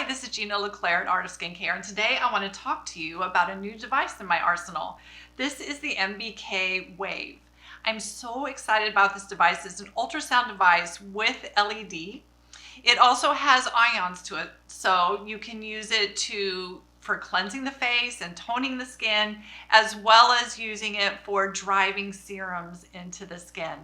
Hi, this is Jeana LeClaire at Art of Skincare, and today I want to talk to you about a new device in my arsenal. This is the MBK Wave. I'm so excited about this device. It's an ultrasound device with LED. It also has ions to it, so you can use it for cleansing the face and toning the skin, as well as using it for driving serums into the skin.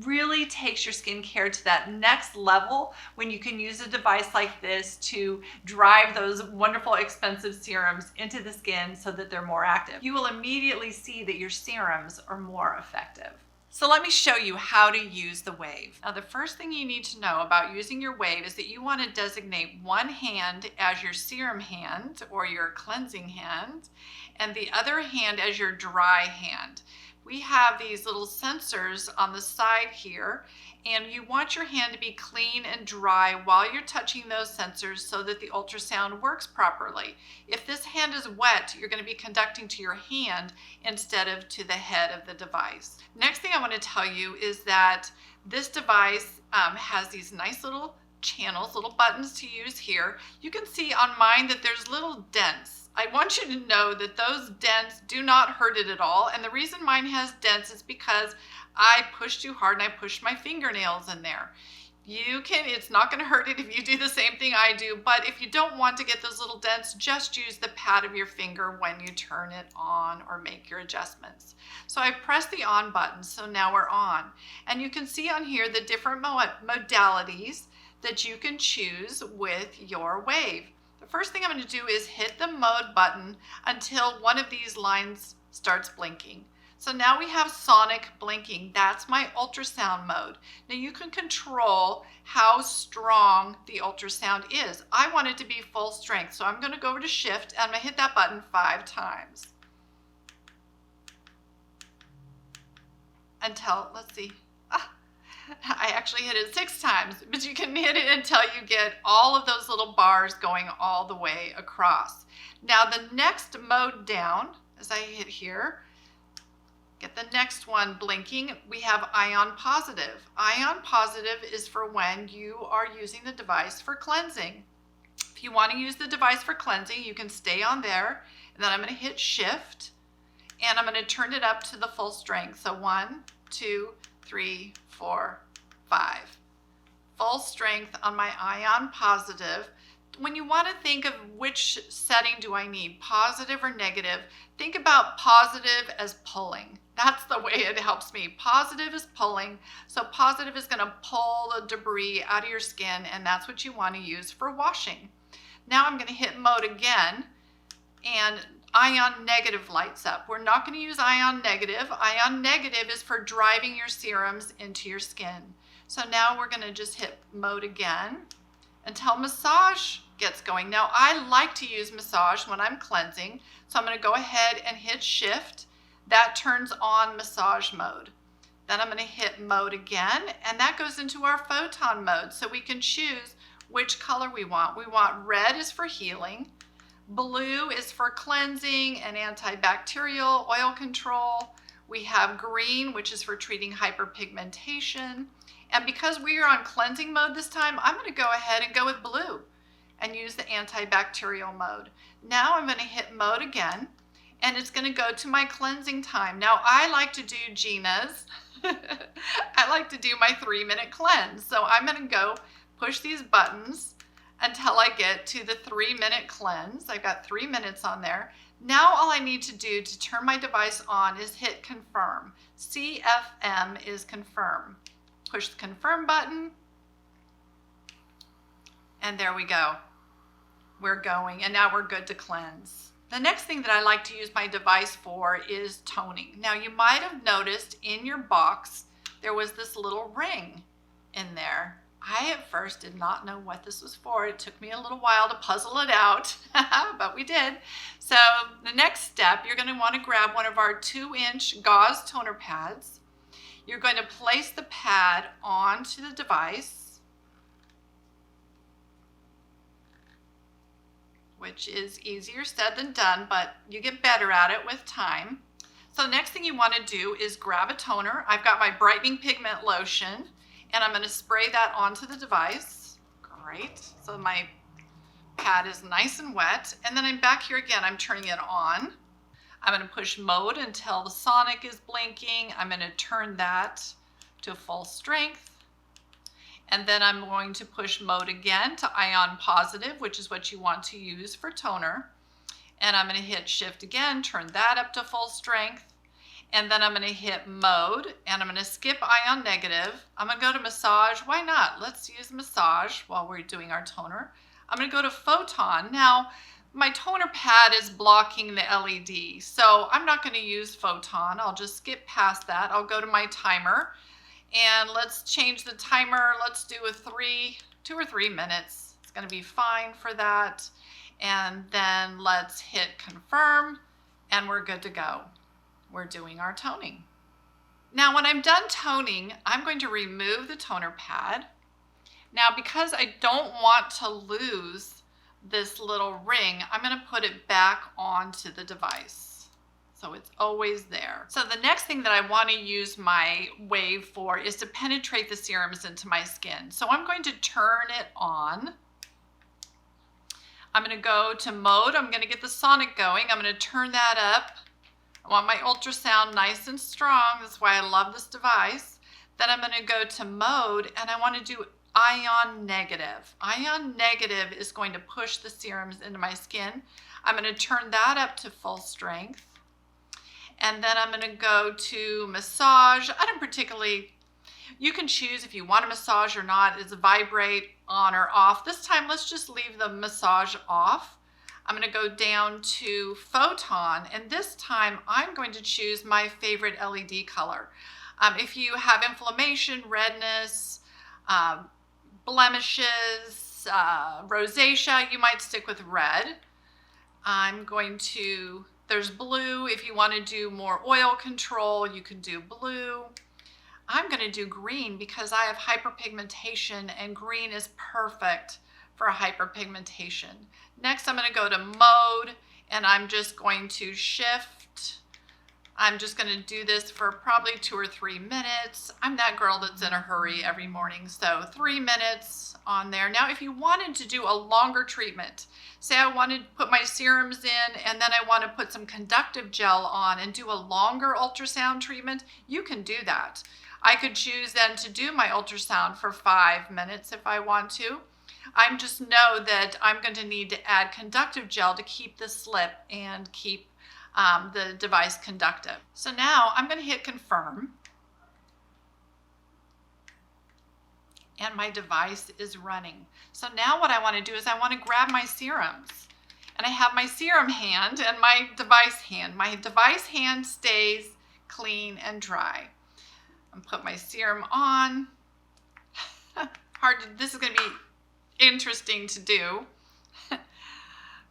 Really takes your skincare to that next level when you can use a device like this to drive those wonderful expensive serums into the skin so that they're more active. You will immediately see that your serums are more effective. So let me show you how to use the Wave. Now, the first thing you need to know about using your Wave is that you want to designate one hand as your serum hand or your cleansing hand, and the other hand as your dry hand. We have these little sensors on the side here, and you want your hand to be clean and dry while you're touching those sensors so that the ultrasound works properly. If this hand is wet, you're going to be conducting to your hand instead of to the head of the device. Next thing I want to tell you is that this device has these nice little channels, little buttons to use here. You can see on mine that there's little dents. I want you to know that those dents do not hurt it at all. And the reason mine has dents is because I pushed too hard and I pushed my fingernails in there. It's not going to hurt it if you do the same thing I do, but if you don't want to get those little dents, just use the pad of your finger when you turn it on or make your adjustments. So I pressed the on button, so now we're on. And you can see on here the different modalities that you can choose with your Wave. The first thing I'm going to do is hit the mode button until one of these lines starts blinking. So now we have sonic blinking. That's my ultrasound mode. Now you can control how strong the ultrasound is. I want it to be full strength, so I'm going to go over to shift and I'm going to hit that button 5 times. Until, let's see, I actually hit it 6 times, but you can hit it until you get all of those little bars going all the way across. Now the next mode down, as I hit here, get the next one blinking, we have ion positive. Ion positive is for when you are using the device for cleansing. If you want to use the device for cleansing, you can stay on there, and then I'm going to hit shift, and I'm going to turn it up to the full strength. So 1, 2, 3, 4, 5. Full strength on my ion positive. When you want to think of which setting do I need, positive or negative, think about positive as pulling. That's the way it helps me. Positive is pulling. So positive is going to pull the debris out of your skin, and that's what you want to use for washing. Now I'm going to hit mode again, and ion negative lights up. We're not going to use ion negative. Ion negative is for driving your serums into your skin. So now we're going to just hit mode again until massage gets going. Now I like to use massage when I'm cleansing, so I'm going to go ahead and hit shift. That turns on massage mode. Then I'm going to hit mode again, and that goes into our photon mode, so we can choose which color we want. We want red is for healing, blue is for cleansing and antibacterial, oil control. We have green, which is for treating hyperpigmentation. And because we are on cleansing mode this time, I'm going to go ahead and go with blue and use the antibacterial mode. Now I'm going to hit mode again, and it's going to go to my cleansing time. Now I like to do Jeana's. I like to do my 3-minute cleanse. So I'm going to go push these buttons until I get to the 3-minute cleanse. I've got 3 minutes on there. Now all I need to do to turn my device on is hit confirm. CFM is confirm. Push the confirm button, and there we go. We're going, and now we're good to cleanse. The next thing that I like to use my device for is toning. Now you might have noticed in your box there was this little ring in there. I at first did not know what this was for. It took me a little while to puzzle it out, but we did. So the next step, you're going to want to grab one of our 2-inch gauze toner pads. You're going to place the pad onto the device, which is easier said than done, but you get better at it with time. So the next thing you want to do is grab a toner. I've got my brightening pigment lotion, and I'm going to spray that onto the device. Great. So my pad is nice and wet. And then I'm back here again, I'm turning it on. I'm going to push mode until the sonic is blinking. I'm going to turn that to full strength. And then I'm going to push mode again to ion positive, which is what you want to use for toner. And I'm going to hit shift again, turn that up to full strength. And then I'm going to hit mode and I'm going to skip ion negative. I'm going to go to massage. Why not? Let's use massage while we're doing our toner. I'm going to go to photon. Now, my toner pad is blocking the LED, so I'm not going to use photon. I'll just skip past that. I'll go to my timer and let's change the timer. Let's do a 2 or 3 minutes. It's going to be fine for that. And then let's hit confirm and we're good to go. We're doing our toning. Now, when I'm done toning, I'm going to remove the toner pad. Now, because I don't want to lose this little ring, I'm going to put it back onto the device. So it's always there. So the next thing that I want to use my wave for is to penetrate the serums into my skin. So I'm going to turn it on. I'm going to go to mode. I'm going to get the sonic going. I'm going to turn that up. I want my ultrasound nice and strong. That's why I love this device. Then I'm going to go to mode and I want to do ion negative. Ion negative is going to push the serums into my skin. I'm going to turn that up to full strength. And then I'm going to go to massage. I don't particularly, you can choose if you want to massage or not. It's vibrate on or off. This time, let's just leave the massage off. I'm going to go down to photon, and this time I'm going to choose my favorite LED color. If you have inflammation, redness, blemishes, rosacea, you might stick with red. There's blue. If you want to do more oil control, you can do blue. I'm going to do green because I have hyperpigmentation and green is perfect for hyperpigmentation. Next, I'm going to go to mode and I'm just going to shift. I'm just going to do this for probably 2 or 3 minutes. I'm that girl that's in a hurry every morning, so 3 minutes on there. Now, if you wanted to do a longer treatment, say I wanted to put my serums in and then I want to put some conductive gel on and do a longer ultrasound treatment, you can do that. I could choose then to do my ultrasound for 5 minutes if I want to. I just know that I'm going to need to add conductive gel to keep the slip and keep the device conductive. So now I'm going to hit confirm. And my device is running. So now what I want to do is I want to grab my serums. And I have my serum hand and my device hand. My device hand stays clean and dry. I'm put my serum on. This is going to be interesting to do.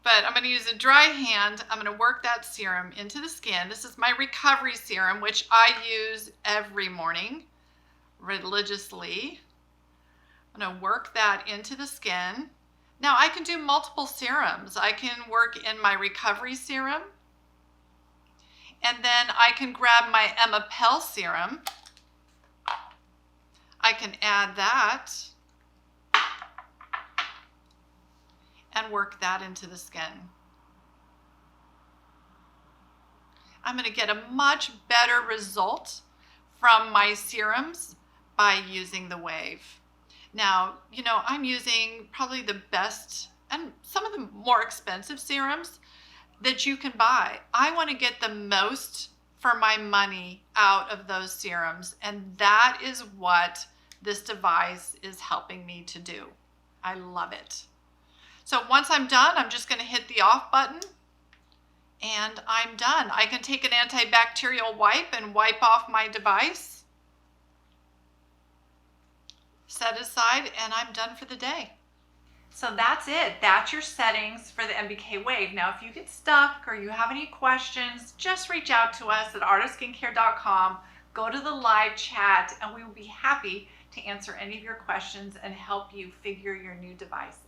But I'm going to use a dry hand. I'm going to work that serum into the skin. This is my recovery serum, which I use every morning religiously. I'm going to work that into the skin. Now I can do multiple serums. I can work in my recovery serum. And then I can grab my MBK serum. I can add that and work that into the skin. I'm going to get a much better result from my serums by using the wave. Now, you know, I'm using probably the best and some of the more expensive serums that you can buy. I want to get the most for my money out of those serums, and that is what this device is helping me to do. I love it. So once I'm done, I'm just going to hit the off button and I'm done. I can take an antibacterial wipe and wipe off my device, set aside, and I'm done for the day. So that's it. That's your settings for the MBK Wave. Now, if you get stuck or you have any questions, just reach out to us at artistskincare.com. Go to the live chat and we will be happy to answer any of your questions and help you figure your new device